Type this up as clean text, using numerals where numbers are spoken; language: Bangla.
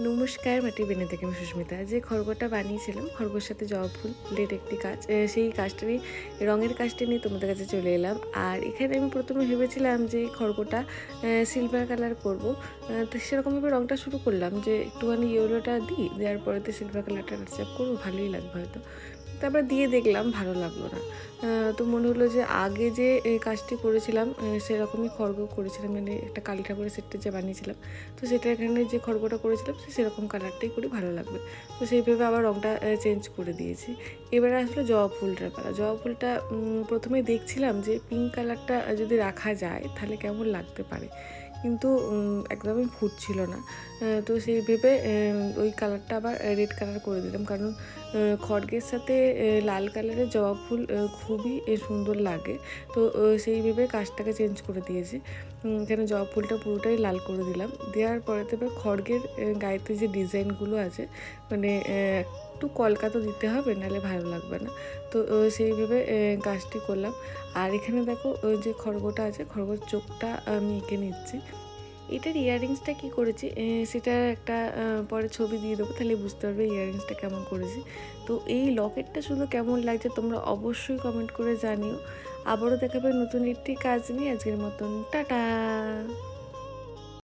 নমস্কার, মাটির বেনে থেকে আমি সুস্মিতা। যে খড়গটা বানিয়েছিলাম, খড়গোর সাথে জবা ফুলের একটি কাজ, সেই কাজটারই রঙের কাজটা নিয়ে তোমাদের কাছে চলে এলাম। আর এখানে আমি প্রথমে ভেবেছিলাম যে খড়গটা সিলভার কালার করব, তো সেরকমভাবে রঙটা শুরু করলাম যে একটুখানি ইয়েলোটা দিই, দেওয়ার পরেতে সিলভার কালারটা টাচআপ করবো, ভালোই লাগবে হয়তো। তারপর দিয়ে দেখলাম ভালো লাগলো না। তো মনে হলো যে আগে যে কাজটি করেছিলাম সেরকমই খড়গ করেছিলাম, মানে একটা কালী ঠাকুরের সেটটা যে বানিয়েছিলাম, তো সেটা এখানে যে খড়গটা করেছিলাম সেরকম কালারটাই করি, ভালো লাগবে। তো সেইভাবে আবার রঙটা চেঞ্জ করে দিয়েছি। এবারে আসলে জবা ফুলটার পালা। জবা ফুলটা প্রথমে দেখছিলাম যে পিঙ্ক কালারটা যদি রাখা যায় তাহলে কেমন লাগতে পারে, কিন্তু একদমই ফুটছিল না। তো সেই ভেবে ওই কালারটা আবার রেড কালার করে দিলাম, কারণ খড়গের সাথে লাল কালারের জবা ফুল খুবই সুন্দর লাগে। তো সেই ভেবে কাজটাকে চেঞ্জ করে দিয়েছি। এখানে জবা ফুলটা পুরোটাই লাল করে দিলাম। দেওয়ার পরে তো এবার খড়গের গায়েতে যে ডিজাইনগুলো আছে, মানে একটু কলকা তো দিতে হবে, নাহলে ভালো লাগবে না। তো সেই ভেবে কাজটি করলাম। আর এখানে দেখো যে খড়গটা আছে, খড়গোর চোখটা আমি এঁকে নিচ্ছি। এটার ইয়াররিংসটা কী করেছি সেটা একটা পরে ছবি দিয়ে দেবো, তাহলে বুঝতে পারবে ইয়াররিংসটা কেমন করেছি। তো এই লকেটটা শুধু কেমন লাগছে তোমরা অবশ্যই কমেন্ট করে জানিও। আবারও দেখাবে নতুন একটি কাজ নিয়ে। আজকের মতন টাটা।